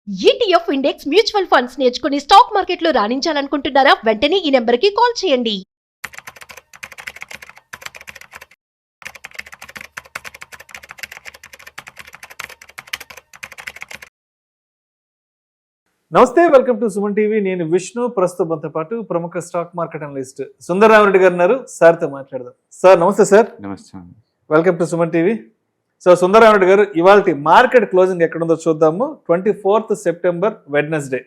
ETF index mutual funds నేర్చుకుని stock మార్కెట్లో రాణించాలనుకుంటున్నారా? వెంటనే ఈ నెంబర్కి కాల్ చేయండి. నమస్తే, వెల్కమ్ టు సుమన్ టీవీ. నేను విష్ణు. ప్రస్తుతంతో పాటు ప్రముఖ స్టాక్ మార్కెట్ అనలిస్ట్ సుందరరామరెడ్డి గారు ఉన్నారు. సార్తో మాట్లాడదాం. సార్ నమస్తే. సార్ నమస్తే. Welcome to Suman TV. So Sundararamareddy గారు, ఇవాళ మార్కెట్ క్లోజింగ్ ఎక్కడుందో చూద్దాము. 24th September Wednesday.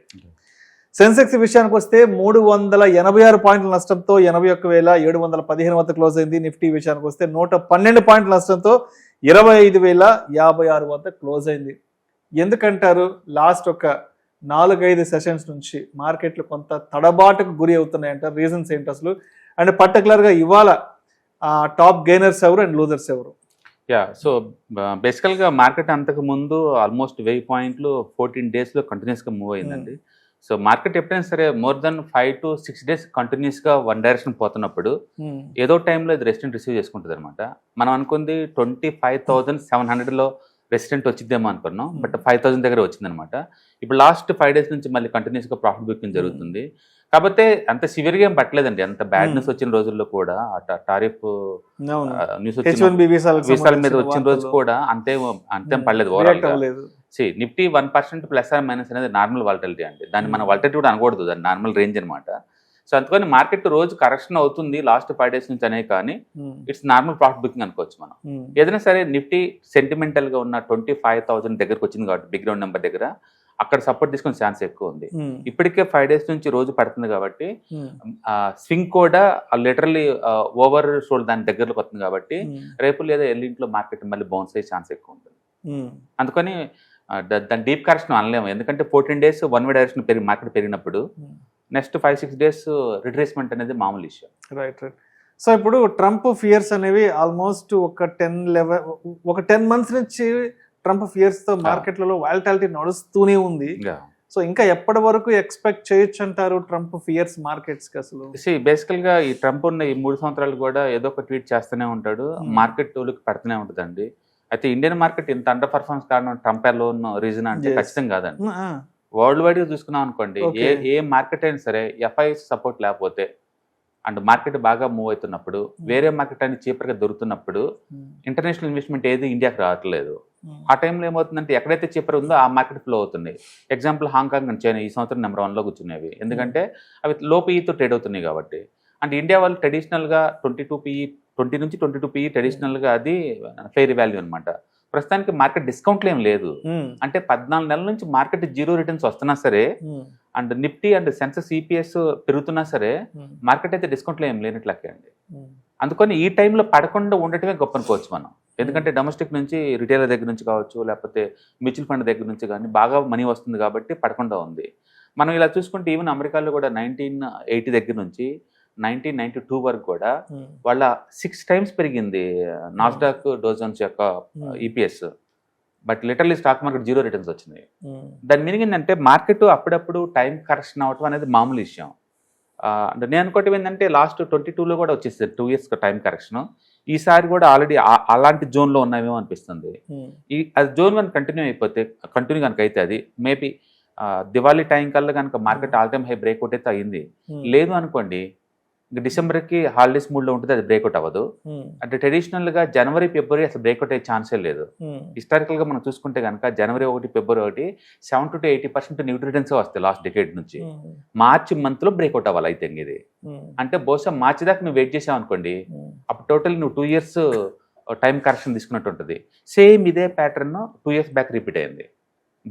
సెన్సెక్స్ విషయానికి వస్తే 386 పాయింట్ల నష్టంతో 81,715 వద్ద క్లోజ్ అయింది. నిఫ్టీ విషయానికి వస్తే 112 పాయింట్ల నష్టంతో 25,056 వద్ద క్లోజ్ అయింది. ఎందుకంటారు? లాస్ట్ ఒక 4-5 సెషన్స్ నుంచి మార్కెట్లు కొంత తడబాటుకు గురి అవుతున్నాయంటారు. రీజన్స్ ఏంటి అసలు? అండ్ పర్టికులర్గా ఇవాళ టాప్ గెయినర్స్ ఎవరు అండ్ లూజర్స్ ఎవరు? సో బేసికల్గా మార్కెట్ అంతకు ముందు ఆల్మోస్ట్ 1000 పాయింట్లు 14 డేస్లో కంటిన్యూస్గా మూవ్ అయిందండి. సో మార్కెట్ ఎప్పుడైనా సరే మోర్ దెన్ 5 to 6 days కంటిన్యూస్గా వన్ డైరెక్షన్ పోతున్నప్పుడు ఏదో టైంలో ఇది రెసిడెంట్ రిసీవ్ చేసుకుంటుంది అనమాట. మనం అనుకుంది 25,700లో రెసిడెంట్ వచ్చిద్దేమో అనుకున్నాం, బట్ 5,000 దగ్గర వచ్చిందనమాట. ఇప్పుడు లాస్ట్ 5 days నుంచి మళ్ళీ కంటిన్యూస్గా ప్రాఫిట్ బుకింగ్ జరుగుతుంది. కాకపోతే అంత సివియర్గా ఏం పట్టలేదండి. అంత బ్యాడ్ న్యూస్ వచ్చిన రోజుల్లో కూడా టారిఫ్ న్యూస్ వీసాల మీద వచ్చిన రోజు కూడా అంతేం పడలేదు ఓవరాల్గా. నిఫ్టీ 1% ప్లస్ ఆర్ మైనస్ అనేది నార్మల్ వాలటిలిటీ అండి. దాన్ని మనం వాలటిలిటీ కూడా అనకూడదు, దాని నార్మల్ రేంజ్ అనమాట. సో అందుకని మార్కెట్ రోజు కరెక్షన్ అవుతుంది లాస్ట్ 5 days నుంచి అనే, కానీ ఇట్స్ నార్మల్ ప్రాఫిట్ బుకింగ్ అనుకోవచ్చు మనం. ఏదైనా సరే నిఫ్టీ సెంటిమెంటల్గా ఉన్న 25,000 దగ్గరకు వచ్చింది కాబట్టి బిగ్ రౌండ్ నెంబర్ దగ్గర అక్కడ సపోర్ట్ తీసుకునే ఛాన్స్ ఎక్కువ ఉంది. ఇప్పటికే 5 days నుంచి రోజు పడుతుంది కాబట్టి స్వింగ్ కూడా లిటరల్లీ ఓవర్ సోల్డ్ దాని దగ్గరలోకి వస్తుంది కాబట్టి రేపు లేదా ఎల్లింట్లో మార్కెట్ మళ్ళీ బౌన్స్ అయ్యే ఛాన్స్ ఎక్కువ ఉంటుంది. అందుకని దాని డీప్ కరెక్షన్ అనలేము, ఎందుకంటే 14 days one way direction market పెరిగినప్పుడు నెక్స్ట్ 5-6 days రిట్రేస్మెంట్ అనేది మామూలు ఇష్యూ. రైట్. సో ఇప్పుడు ట్రంప్ ఫియర్స్ అనేవి ఆల్మోస్ట్ ఒక 10 months నుంచి ట్రంప్ ఫియర్స్ తో మార్కెట్లలో వాలటిలిటీ నడుస్తూనే ఉంది. సో ఇంకా ఎప్పటి వరకు ఎక్స్పెక్ట్ చేయొచ్చు అంటారు ట్రంప్ ఫియర్స్ మార్కెట్స్ కి? అసలు బేసికల్ గా ఈ ట్రంప్ ఉన్న ఈ 3 సంవత్సరాలు కూడా ఏదో ఒక ట్వీట్ చేస్తూనే ఉంటాడు, మార్కెట్ టోలుకి పెడుతూనే ఉంటుందండి. అయితే ఇండియన్ మార్కెట్ ఇంత అండర్ పర్ఫార్మెన్స్ కారణం ట్రంప్ అలోన్ రీజన్ అంటే ఖచ్చితంగా కాదండి. వరల్డ్ వైడ్ గా చూసుకున్నాం అనుకోండి, ఏ మార్కెట్ అయినా సరే ఎఫ్ఐఎస్ సపోర్ట్ లేకపోతే అండ్ మార్కెట్ బాగా మూవ్ అవుతున్నప్పుడు, వేరే మార్కెట్ అని చీపర్గా దొరుకుతున్నప్పుడు ఇంటర్నేషనల్ ఇన్వెస్ట్మెంట్ ఏది ఇండియాకి రావట్లేదు. ఆ టైంలో ఏమవుతుందంటే ఎక్కడైతే చీపర్ ఉందో ఆ మార్కెట్ ఫ్లో అవుతుంది. ఎగ్జాంపుల్ హాంకాంగ్ అండ్ చైనా ఈ సంవత్సరం నెంబర్ 1లో కూర్చునేవి, ఎందుకంటే అవి లో పీఈతో ట్రేడ్ అవుతున్నాయి కాబట్టి. అండ్ ఇండియా వాళ్ళు ట్రెడిషనల్గా 20 నుంచి 22 పీఈ ట్రెడిషనల్గా అది ఫెయిర్ వాల్యూ అనమాట. ప్రస్తుతానికి మార్కెట్ డిస్కౌంట్లు ఏం లేదు. అంటే 14 నెలల నుంచి మార్కెట్ 0 రిటర్న్స్ వస్తున్నా సరే and Nifty and Sensex EPS పెరుగుతున్నా సరే మార్కెట్ అయితే డిస్కౌంట్లు ఏం లేనట్లకే అండి. అందుకని ఈ టైంలో పడకుండా ఉండటమే గొప్ప అనుకోవచ్చు మనం, ఎందుకంటే డొమెస్టిక్ నుంచి రిటైలర్ దగ్గర నుంచి కావచ్చు, లేకపోతే మ్యూచువల్ ఫండ్ దగ్గర నుంచి కానీ బాగా మనీ వస్తుంది కాబట్టి పడకుండా ఉంది. మనం ఇలా చూసుకుంటే ఈవెన్ అమెరికాలో కూడా 1980 దగ్గర నుంచి 1992 వరకు కూడా వాళ్ళ 6 times పెరిగింది నాస్డాక్ డోజన్స్ యొక్క EPS, but literally stock market 0 returns వచ్చినాయి. దాని మీనింగ్ ఏంటంటే మార్కెట్ అప్పుడప్పుడు టైం కరెక్షన్ అవ్వటం అనేది మామూలు విషయం. అంటే నేను అనుకోవటం ఏంటంటే లాస్ట్ 22లో కూడా వచ్చేస్తుంది 2 years టైం కరెక్షన్. ఈసారి కూడా ఆల్రెడీ అలాంటి జోన్లో ఉన్నామేమో అనిపిస్తుంది. అది జోన్ 1 కంటిన్యూ కనుక అయితే అది మేబీ దివాళీ టైం కల్లా కనుక market all time high breakout అయితే అయింది. లేదు అనుకోండి ఇంకా డిసెంబర్కి హాలిడేస్ మూడ్లో ఉంటుంది, అది బ్రేక్అవుట్ అవ్వదు. అంటే ట్రెడిషనల్గా జనవరి ఫిబ్రవరి అసలు బ్రేక్అవుట్ అయ్యే ఛాన్సే లేదు. హిస్టారికల్గా మనం చూసుకుంటే కనుక జనవరి 1 ఫిబ్రవరి 70 to 80% న్యూట్రీ రిటర్న్స్ వస్తాయి లాస్ట్ డికేడ్ నుంచి. మార్చి మంత్లో బ్రేక్అవుట్ అవ్వాలి అయితే ఇది. అంటే బహుశా మార్చి దాకా నువ్వు వెయిట్ చేసావు అనుకోండి, అప్పుడు టోటల్ నువ్వు 2 years టైం కరెక్షన్ తీసుకున్నట్టు ఉంటుంది. సేమ్ ఇదే ప్యాటర్న్ 2 years బ్యాక్ రిపీట్ అయింది,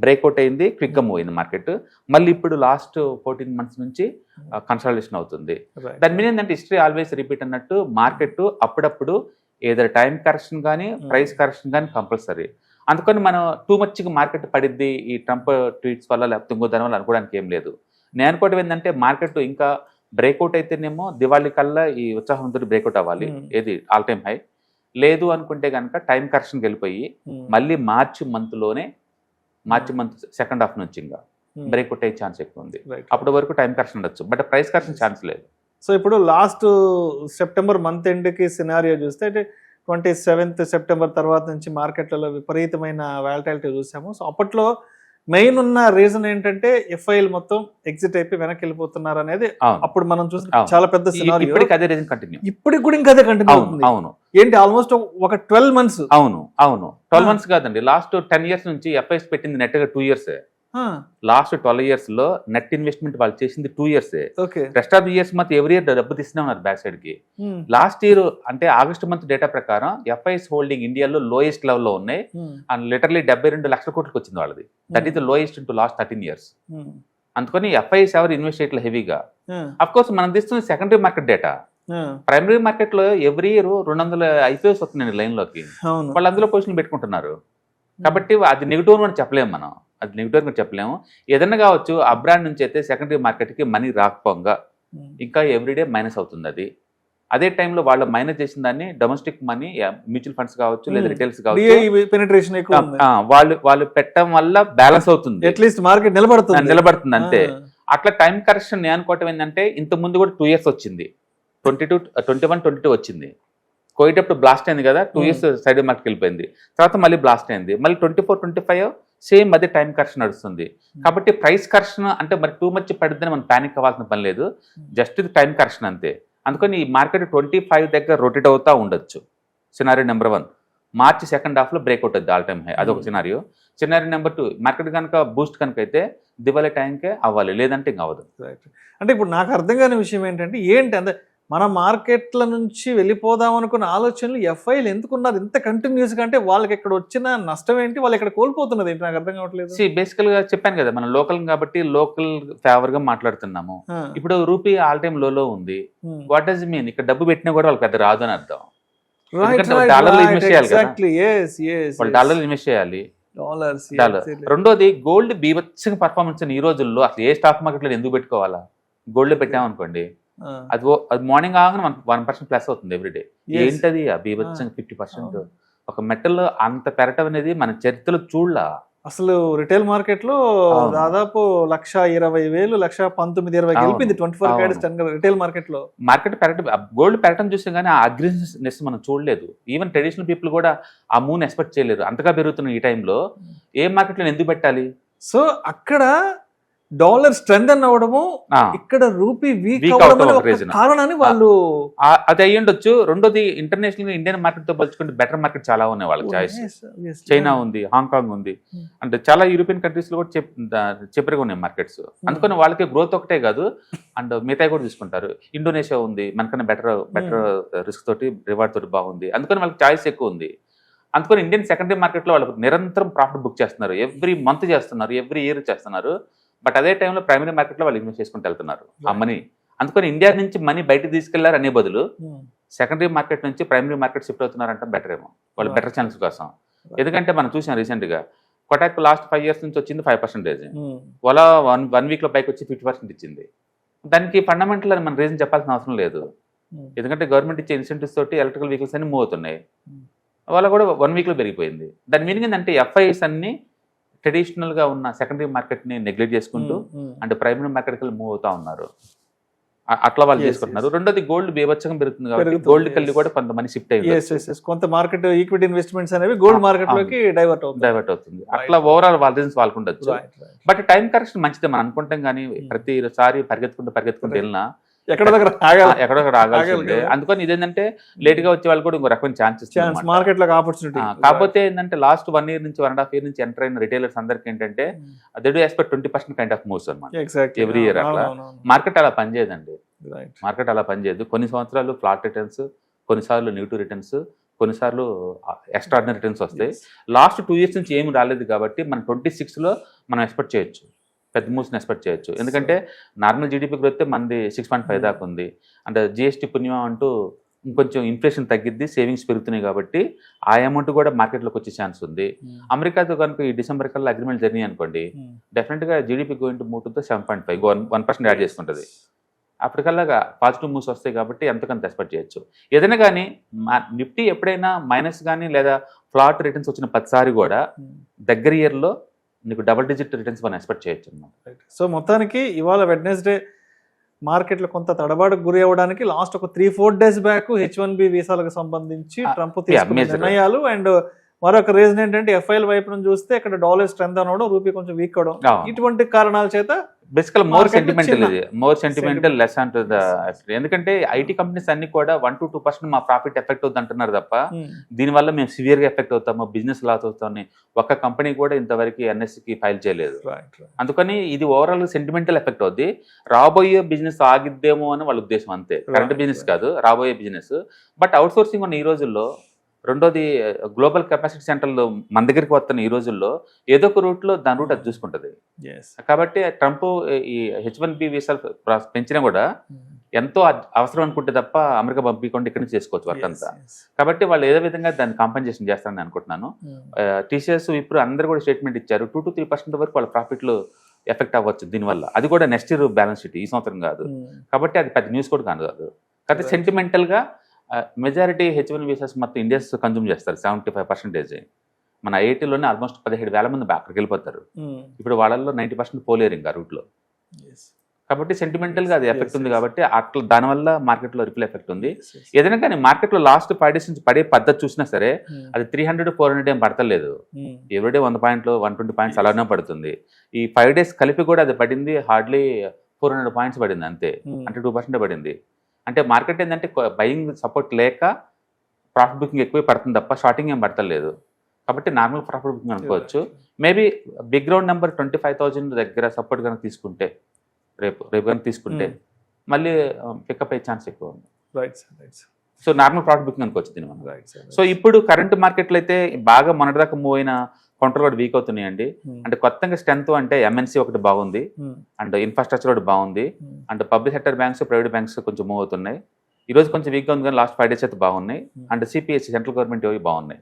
బ్రేక్అవుట్ అయింది, క్విక్గా మూవ్ అయింది మార్కెట్. మళ్ళీ ఇప్పుడు లాస్ట్ 14 months నుంచి కన్సల్టేషన్ అవుతుంది. దాని మీద ఏంటంటే హిస్టరీ ఆల్వేస్ రిపీట్ అన్నట్టు మార్కెట్ అప్పుడప్పుడు ఏదో టైం కరెక్షన్ కానీ ప్రైస్ కరెక్షన్ కానీ కంపల్సరీ. అందుకని మనం టూ మచ్గా మార్కెట్ పడిద్ది ఈ ట్రంప్ ట్వీట్స్ వల్ల లేకపోతే ఇంకో దాని వల్ల అనుకోవడానికి ఏం లేదు. నేను అనుకోవడం ఏంటంటే మార్కెట్ ఇంకా బ్రేక్అవుట్ అయితేనేమో దివాళీ కల్లా ఈ ఉత్సాహంతో బ్రేక్అవుట్ అవ్వాలి, ఏది ఆల్ టైమ్ హై. లేదు అనుకుంటే కనుక టైం కరెక్షన్కి వెళ్ళిపోయి మళ్ళీ మార్చి మంత్ సెకండ్ హాఫ్ నుంచి ఇంకా బ్రేక్అవుట్ అయ్యే ఛాన్స్ ఎక్కువ ఉంది. అప్పటి వరకు టైం కరెక్షన్ ఉండొచ్చు, బట్ ప్రైస్ కరెక్షన్ ఛాన్స్ లేదు. సో ఇప్పుడు లాస్ట్ సెప్టెంబర్ మంత్ ఎండ్కి సినారియో చూస్తే 27th సెప్టెంబర్ తర్వాత నుంచి మార్కెట్లలో విపరీతమైన వాలటిలిటీ చూసాము. సో అప్పట్లో మెయిన్ ఉన్న రీజన్ ఏంటంటే ఎఫ్ఐఎల్ మొత్తం ఎగ్జిట్ అయిపోయి వెనక్కి వెళ్ళిపోతున్నారు అనేది అవును. అప్పుడు మనం చూసిన అవును. చాలా పెద్ద scenario. ఇప్పటికి అదే రీజన్ కంటిన్యూ. ఇప్పటికి కూడా ఇంకా అదే కంటిన్యూ అవును అవుతుంది. అవును ఏంటి ఆల్మోస్ట్ ఒక 12 months. అవును అవును 12 months కాదండి, లాస్ట్ 10 years నుంచి ఎఫ్ఐఎస్ పెట్టింది నెట్ గా 2 years. లాస్ట్ 12 years లో నెట్ ఇన్వెస్ట్మెంట్ వాళ్ళు చేసింది 2 years. Okay. Rest of the years మాత్రం ఎవ్రీ ఇయర్ డబ్బు తీస్తూనే ఉన్నారు బ్యాక్ సైడ్ కి. లాస్ట్ ఇయర్ అంటే ఆగస్ట్ మంత్ డేటా ప్రకారం ఎఫ్ఐఎస్ హోల్డింగ్ ఇండియాలో లోయెస్ట్ లెవెల్లో ఉన్నాయి. అండ్ లిటర్లీ 72 లక్షల కోట్లకి వచ్చింది వాళ్ళది. That is the lowest in to last 13 years. అందుకని ఎఫ్ఐఎస్ ఎవరు ఇన్వెస్ట్ చేయట్లేదు హెవీగా. అఫ్ కోర్స్ మనం తీస్తున్న secondary market data. Primary market లో ఎవ్రీ ఇయర్ 200 ఐపీఓస్ వస్తున్నాయి లైన్ లోకి. వాళ్ళు అందులో పొజిషన్ పెట్టుకుంటున్నారు. కాబట్టి అది నెగిటివ్ అని చెప్పలేము మనం, అది నెగిటివ్ అని చెప్పలేము. ఏదైనా కావచ్చు, అబ్రాడ్ నుంచి అయితే సెకండరీ మార్కెట్కి మనీ రాకపోగా ఇంకా ఎవ్రీడే మైనస్ అవుతుంది అది. అదే టైంలో వాళ్ళు మైనస్ చేసిన దాన్ని డొమెస్టిక్ మనీ మ్యూచువల్ ఫండ్స్ కావచ్చు లేదా రిటైల్స్ కావచ్చు పెనిట్రేషన్ ఎక్కువ ఉంది. వాళ్ళు పెట్టడం వల్ల బ్యాలెన్స్ అవుతుంది, అట్లీస్ట్ మార్కెట్ నిలబడుతుంది అంతే. అట్లా టైం కరెక్షన్ నేను అనుకోవటం ఏంటంటే ఇంత ముందు కూడా 2 years వచ్చింది, 21-22 వచ్చింది. కోవిడ్ అప్పుడు బ్లాస్ట్ అయింది కదా, 2 years సైడ్ మార్కెట్కి వెళ్ళిపోయింది. తర్వాత మళ్ళీ బ్లాస్ట్ అయింది, మళ్ళీ 24-25 సేమ్ అదే టైం కరెక్షన్ నడుస్తుంది. కాబట్టి ప్రైస్ కరెక్షన్ అంటే మరి టూ మచ్ పడుతుందని మనం ప్యానిక్ అవ్వాల్సిన పని లేదు, జస్ట్ ఇది టైం కరెక్షన్ అంతే. అందుకని ఈ మార్కెట్ 25 దగ్గర రొటేట్ అవుతా ఉండొచ్చు. సినారియో నెంబర్ 1, మార్చి సెకండ్ హాఫ్లో బ్రేక్అవుట్ అవుతుంది ఆల్ టైమ్ హై, అదొక సినారియో. సినారియో నెంబర్ 2, మార్కెట్ కనుక బూస్ట్ కనుక అయితే దివాళీ టైంకే అవ్వాలి, లేదంటే ఇంకా అవ్వదు. అంటే ఇప్పుడు నాకు అర్థం కాని విషయం ఏంటంటే ఏంటి అంటే మన మార్కెట్ల నుంచి వెళ్ళిపోదాం అనుకున్న ఆలోచనలు ఎఫ్ఐలు ఎందుకున్నది ఇంత కంటిన్యూస్గా? అంటే వాళ్ళకి ఇక్కడ వచ్చిన నష్టం ఏంటి, వాళ్ళు ఇక్కడ కోల్పోతున్నది ఏంటి, నాకు అర్థం కావట్లేదు. బేసికల్ గా చెప్పాను కదా, మనం లోకల్ కాబట్టి లోకల్ ఫేవర్ గా మాట్లాడుతున్నాము. ఇప్పుడు రూపీ ఆల్ టైమ్ లోలో ఉంది. What does mean? ఇక్కడ డబ్బు పెట్టినా కూడా వాళ్ళకి పెద్ద రాదు అని అర్థం. డాలర్లు ఇన్వెస్ట్ చేయాలి కదా, వాళ్ళు డాలర్లు ఇన్వెస్ట్ చేయాలి. రెండోది గోల్డ్ బీభత్సంగా పర్ఫార్మెన్స్ ఈ రోజుల్లో. అసలు ఏ స్టాక్ మార్కెట్ లో ఎందుకు పెట్టుకోవాలా? గోల్డ్ పెట్టామనుకోండి, అది మార్నింగ్ ఆగానే 1% ప్లస్ అవుతుంది ఎవ్రీడే. ఏంటది ఆ బీభత్సంగా 50%? ఒక మెటల్ అంత పెరటం అనేది మన చరిత్రలో చూడలా. అసలు రిటైల్ మార్కెట్ లో దాదాపు 1,20,000, 1,19,20 గెలిపింది 24 carats రిటైల్ మార్కెట్ లో. మార్కెట్ పెరగటం, గోల్డ్ పెరగటం చూసాం కానీ ఆ అగ్రెసివ్నెస్ మనం చూడలేదు. ఈవెన్ ట్రెడిషనల్ పీపుల్ కూడా ఆ మూవ్ని ఎక్స్పెక్ట్ చేయలేరు. అంతగా పెరుగుతున్న ఈ టైంలో ఏ మార్కెట్లో ఎందుకు పెట్టాలి? సో అక్కడ డాలర్ స్ట్రెంథెన్ అవ్వడము, ఇక్కడ రూపీ వీక్ కారణాన్ని వాళ్ళు అది అయ్యుండొచ్చు. రెండోది ఇంటర్నేషనల్ గా ఇండియన్ మార్కెట్ తో పోల్చుకుంటే బెటర్ మార్కెట్ చాలా ఉన్నాయి వాళ్ళకి. చాయిస్ చైనా ఉంది, హాంకాంగ్ ఉంది, అంటే చాలా యూరోపియన్ కంట్రీస్ లో కూడా చెప్పరుగా ఉన్నాయి మార్కెట్స్. అందుకని వాళ్ళకి గ్రోత్ ఒకటే కాదు అండ్ మిగతా కూడా తీసుకుంటారు. ఇండోనేషియా ఉంది, మనకన్నా బెటర్ రిస్క్ తోటి రివార్డ్ తోటి బాగుంది. అందుకని వాళ్ళకి చాయిస్ ఎక్కువ ఉంది. అందుకని ఇండియన్ సెకండరీ మార్కెట్ లో వాళ్ళు నిరంతరం ప్రాఫిట్ బుక్ చేస్తున్నారు, ఎవ్రీ మంత్ చేస్తున్నారు, ఎవ్రీ ఇయర్ చేస్తున్నారు. బట్ అదే టైంలో ప్రైమరీ మార్కెట్లో వాళ్ళు ఇన్వెస్ట్ చేసుకుంటూ వెళ్తున్నారు ఆ మనీ. అందుకని ఇండియా నుంచి మనీ బయటకు తీసుకెళ్లారు అనే బదులు సెకండరీ మార్కెట్ నుంచి ప్రైమరీ మార్కెట్ షిఫ్ట్ అవుతున్నారంటే బెటర్ ఏమో, వాళ్ళు బెటర్ ఛాన్స్ కోసం. ఎందుకంటే మనం చూసాం రీసెంట్గా కొటాక్ లాస్ట్ 5 years నుంచి వచ్చింది 5%, ఓలా 1 week లో పైకి వచ్చి 50% ఇచ్చింది. దానికి ఫండమెంటల్ అని మన రీజన్ చెప్పాల్సిన అవసరం లేదు. ఎందుకంటే గవర్నమెంట్ ఇచ్చే ఇన్సెంటివ్స్ తోటి ఎలక్ట్రికల్ వెహికల్స్ అన్ని మూవ్ అవుతున్నాయి. వాళ్ళ కూడా 1 week లో పెరిగిపోయింది. దాని మీనింగ్ ఏంటంటే ఎఫ్ఐఎస్ అన్ని ట్రెడిషనల్ గా ఉన్న సెకండరీ మార్కెట్ ని నెగ్లెక్ట్ చేసుకుంటూ అంటే ప్రైమరీ మార్కెట్ మూవ్ అవుతా ఉన్నారు. అట్లా వాళ్ళు చేసుకుంటున్నారు. రెండోది గోల్డ్ బీభత్సంగా పెరుగుతుంది కాబట్టి గోల్డ్ కల్లి కూడా కొంతమంది షిఫ్ట్ అయ్యింది. కొంత మార్కెట్ ఈక్విటీ ఇన్వెస్ట్మెంట్స్ అనేవి గోల్డ్ మార్కెట్ లోకి డైవర్ట్ అవుతుంది. అట్లా ఓవరాల్ వాళ్ళ రీజన్స్ వాళ్ళకు ఉండొచ్చు. బట్ టైం కరెక్షన్ మంచిదే మనం అనుకుంటాం కానీ ప్రతిసారి పరిగెత్తుకుంటూ వెళ్ళినా ఎక్కడొక్కడ ఆగాల్సిందే. అందుకని ఇదేంటంటే లేట్ గా వచ్చే వాళ్ళు కూడా ఇంకో రకమైన ఛాన్స్ మార్కెట్ లో ఆపర్చునిటీ. కాకపోతే ఏంటంటే లాస్ట్ 1 year నుంచి 1.5 year నుంచి ఎంటర్ అయిన రిటైలర్స్ అందరికి ఏంటంటే they do expect 20% kind of moves అన్నమాట ఎవ్రీ ఇయర్. అట్లా మార్కెట్ అలా పనిచేయదండి, మార్కెట్ అలా పనిచేయదు. కొన్ని సంవత్సరాలు ఫ్లాట్ రిటర్న్స్, కొన్నిసార్లు నెగిటివ్ రిటర్న్స్, కొన్నిసార్లు ఎక్స్ట్రాడినరీ రిటర్న్స్ వస్తాయి. లాస్ట్ 2 years నుంచి ఏమి రాలేదు కాబట్టి మనం 26లో మనం ఎక్స్పెక్ట్ చేయొచ్చు, పెద్ద మూవ్స్ని ఎక్స్పెక్ట్ చేయొచ్చు. ఎందుకంటే నార్మల్ జీడిపి గ్రోత్ మనది 6.5 దాకా ఉంది. అంటే జిఎస్టీ పుణ్యం అంటూ ఇంకొంచెం ఇన్ఫ్లేషన్ తగ్గిద్ది, సేవింగ్స్ పెరుగుతున్నాయి కాబట్టి ఆ అమౌంట్ కూడా మార్కెట్లోకి వచ్చే ఛాన్స్ ఉంది. అమెరికాతో కనుక ఈ డిసెంబర్ కల్లా అగ్రిమెంట్ జరిగినాయి అనుకోండి, డెఫినెట్గా GDP going to move to 7.5, 1% add చేసుకుంటుంది. అప్పటికల్లా పాజిటివ్ మూవ్స్ వస్తాయి కాబట్టి ఎంతకంత ఎక్స్పెక్ట్ చేయొచ్చు. ఏదైనా కానీ నిఫ్టీ ఎప్పుడైనా మైనస్ కానీ లేదా ఫ్లాట్ రిటర్న్స్ వచ్చిన 10 సారి కూడా దగ్గర ఇయర్లో నీకు డబుల్ డిజిట్ రిటర్న్స్ మనం ఎక్స్పెక్ట్ చేయొచ్చు అన్నమాట. సో మొత్తానికి ఇవాళ వెడ్నెస్డే మార్కెట్లో కొంత తడబాటుకు గురి అవ్వడానికి లాస్ట్ ఒక 3-4 days బ్యాక్ H1B వీసాలకు సంబంధించి ట్రంప్ తీసుకున్న నిర్ణయాలు అండ్ మరొక రీజన్ ఏంటంటే ఎఫ్ఐఎల్ వైపు నుంచి చూస్తే ఇక్కడ డాలర్ స్ట్రెంత్ అవడం, రూపీ కొంచెం వీక్ అవడం, ఇటువంటి కారణాల చేత బేసికల్ మోర్ Market సెంటిమెంటల్ చిన్న ఇది, మోర్ సెంటిమెంటల్ లెస్ అంటూ ద ఎందుకంటే ఐటీ కంపెనీస్ అన్ని కూడా 1-2% మా ప్రాఫిట్ ఎఫెక్ట్ అవుతుంది అంటున్నారు తప్ప దీనివల్ల మేము సివియర్ గా ఎఫెక్ట్ అవుతాము, బిజినెస్ లాస్ అవుతామని ఒక్క కంపెనీ కూడా ఇంతవరకు ఎన్ఎస్సికి ఫైల్ చేయలేదు. అందుకని ఇది ఓవరాల్ సెంటిమెంటల్ ఎఫెక్ట్ అవుద్ది. రాబోయే బిజినెస్ ఆగిద్దేమో అని వాళ్ళ ఉద్దేశం, అంతే. కరెంట్ బిజినెస్ కాదు, రాబోయే బిజినెస్. బట్ అవుట్ సోర్సింగ్ ఉన్న ఈ రోజుల్లో, రెండోది గ్లోబల్ కెపాసిటీ సెంటర్లు మన దగ్గరికి వస్తున్న ఈ రోజుల్లో ఏదో ఒక రూట్ లో దాని రూట్ అది చూసుకుంటది. కాబట్టి ట్రంప్ ఈ H1B వీసాలు పెంచినా కూడా ఎంతో అవసరం అనుకుంటే తప్ప అమెరికా పంపించకుండా ఇక్కడ నుంచి చేసుకోవచ్చు వర్క్ అంతా. కాబట్టి వాళ్ళు ఏదో విధంగా దాన్ని కాంపెన్సేషన్ చేస్తారని అనుకుంటున్నాను. టీసీఎస్ ఇప్పుడు అందరు కూడా స్టేట్మెంట్ ఇచ్చారు, 2-3% వరకు వాళ్ళ ప్రాఫిట్లు ఎఫెక్ట్ అవ్వచ్చు దీనివల్ల. అది కూడా నెక్స్ట్ ఇయర్ బ్యాలెన్స్ షీట్, ఈ సంవత్సరం కాదు. కాబట్టి అది పెద్ద న్యూస్ కూడా కాదు. కాబట్టి సెంటిమెంటల్ గా మెజారిటీ H1 వీసాస్ మొత్తం ఇండియన్స్ కన్జ్యూమ్ చేస్తారు 75%. మన ఐఐటీలోనే ఆల్మోస్ట్ 17,000 మంది అక్కడికి వెళ్ళిపోతారు. ఇప్పుడు వాళ్ళల్లో 90% పోలేరు ఇంకా రూట్లో. కాబట్టి సెంటిమెంటల్ గా అది ఎఫెక్ట్ ఉంది. కాబట్టి అట్లా దానివల్ల మార్కెట్ లో రిపుల్ ఎఫెక్ట్ ఉంది. ఏదైనా కానీ మార్కెట్ లో లాస్ట్ 5 days నుంచి పడే పద్ధతి చూసినా సరే అది 300-400 ఏం పడతలేదు. ఎవ్రీడే 100 పాయింట్లు 120 పాయింట్స్ అలానే పడుతుంది. ఈ 5 days కలిపి కూడా అది పడింది హార్డ్లీ 400 పాయింట్స్ పడింది అంతే, అంటే 2% పడింది. అంటే మార్కెట్ ఏంటంటే బయింగ్ సపోర్ట్ లేక ప్రాఫిట్ బుకింగ్ ఎక్కువ పడుతుంది తప్ప షార్టింగ్ ఏం పడతలేదు. కాబట్టి నార్మల్ ప్రాఫిట్ బుకింగ్ అనుకోవచ్చు. మేబీ బిగ్ గ్రౌండ్ నెంబర్ 25,000 దగ్గర సపోర్ట్ కనుక తీసుకుంటే, రేపు కనుక తీసుకుంటే మళ్ళీ పికప్ అయ్యే ఛాన్స్ ఎక్కువ ఉంది. సో నార్మల్ ప్రాఫిట్ బుకింగ్ అనుకోవచ్చు దీని మనం. సో ఇప్పుడు కరెంట్ మార్కెట్లో అయితే బాగా మొన్నటిదాకా మూవ్ అయిన కౌంటర్ కూడా వీక్ అవుతున్నాయండి. అంటే కొత్తగా స్ట్రెంత్ అంటే ఎంఎన్సీ ఒకటి బాగుంది, అండ్ ఇన్ఫ్రాస్ట్రక్చర్ ఒకటి బాగుంది, and public sector banks, private banks కొంచెం మూవ్ అవుతున్నాయి. ఈ రోజు కొంచెం వీక్గా ఉంది కానీ లాస్ట్ 5 days అయితే బాగున్నాయి. అండ్ సిపిఎస్సి సెంట్రల్ గవర్నమెంట్ ఇవి బాగున్నాయి.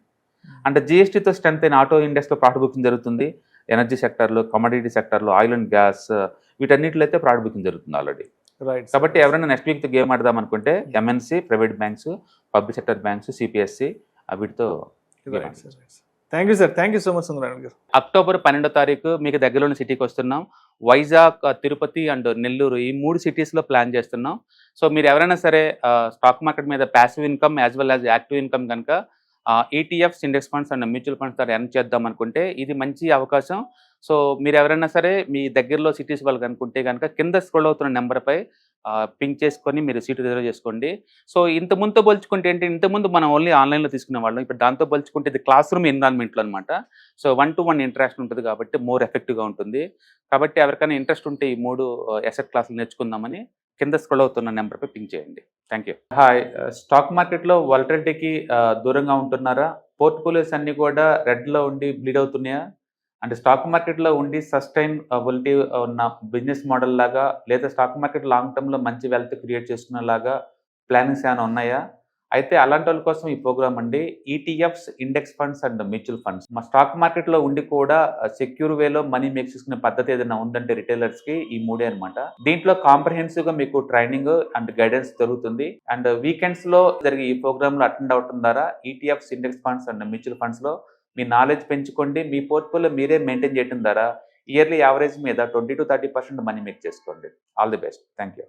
అండ్ జిఎస్టీతో స్ట్రెంత్ అయిన ఆటో ఇండెక్స్లో ప్రాఫిట్ బుకింగ్ జరుగుతుంది. ఎనర్జీ సెక్టర్లో, కమోడిటీ సెక్టర్లో, ఆయిల్ అండ్ గ్యాస్ వీటన్నిటిలో అయితే ప్రాఫిట్ బుకింగ్ జరుగుతుంది ఆల్రెడీ. కాబట్టి ఎవరైనా నెక్స్ట్ వీక్ గేమ్ ఆడదాం అనుకుంటే MNC, private banks, public sector banks, CPSC వీటితో. Thank you sir, thank you so much Sundararayana garu. October 12వ తారీఖు మీకు దగ్గరలోని సిటీకి వస్తున్నాం. వైజాగ్, తిరుపతి అండ్ నెల్లూరు ఈ 3 సిటీస్లో ప్లాన్ చేస్తున్నాం. సో మీరు ఎవరైనా సరే స్టాక్ మార్కెట్ మీద passive income as well as active income కనుక ETFs, index funds and mutual funds ద్వారా ఎర్న్ చేద్దాం అనుకుంటే ఇది మంచి అవకాశం. సో మీరు ఎవరైనా సరే మీ దగ్గరలో సిటీస్ వాళ్ళు అనుకుంటే కనుక కింద స్క్రోల్ అవుతున్న నెంబర్పై పింక్ చేసుకొని మీరు సీటు రిజర్వ్ చేసుకోండి. సో ఇంతకుముందుతో పోల్చుకుంటే ఏంటి, ఇంతకుముందు మనం ఓన్లీ ఆన్లైన్లో తీసుకునే వాళ్ళం, ఇప్పుడు దాంతో పోల్చుకుంటే ఇది క్లాస్ రూమ్ ఎన్విరాన్మెంట్లో అనమాట. సో 1-to-1 ఇంటరాక్షన్ ఉంటుంది కాబట్టి మోర్ ఎఫెక్టివ్గా ఉంటుంది. కాబట్టి ఎవరికైనా ఇంట్రెస్ట్ ఉంటే ఈ 3 అసెట్ క్లాసులు నేర్చుకుందామని కింద స్క్రోల్ అవుతున్న నెంబర్పై పింక్ చేయండి. Thank you. హాయ్, స్టాక్ మార్కెట్లో వాలటిలిటీకి దూరంగా ఉంటున్నారా? పోర్ట్ఫోలియోస్ అన్ని కూడా రెడ్లో ఉండి బ్లీడ్ అవుతున్నాయా? అంటే స్టాక్ మార్కెట్లో ఉండి సస్టైనబిలిటీ ఉన్న బిజినెస్ మోడల్ లాగా, లేదా స్టాక్ మార్కెట్ లాంగ్ టర్మ్లో మంచి వెల్త్ క్రియేట్ చేసుకునేలాగా ప్లానింగ్స్ ఏమైనా ఉన్నాయా? అయితే అలాంటి వాళ్ళ కోసం ఈ ప్రోగ్రామ్ అండి. ETFs, index funds and mutual funds. మా స్టాక్ మార్కెట్లో ఉండి కూడా సెక్యూర్ వేలో మనీ మేక్ చేసుకునే పద్ధతి ఏదైనా ఉందంటే రిటైలర్స్కి ఈ 3 అనమాట. దీంట్లో కాంప్రహెన్సివ్గా మీకు ట్రైనింగ్ అండ్ గైడెన్స్ జరుగుతుంది. అండ్ వీకెండ్స్లో జరిగే ఈ ప్రోగ్రాంలో అటెండ్ అవటం ద్వారా ETFs, index funds and mutual ఫండ్స్లో మీ నాలెడ్జ్ పెంచుకోండి. మీ పోర్ట్ఫోలియో మీరే మెయింటైన్ చేయడం ద్వారా ఇయర్లీ యావరేజ్ మీద 20-30% మనీ మేక్ చేసుకోండి. All the best. Thank you.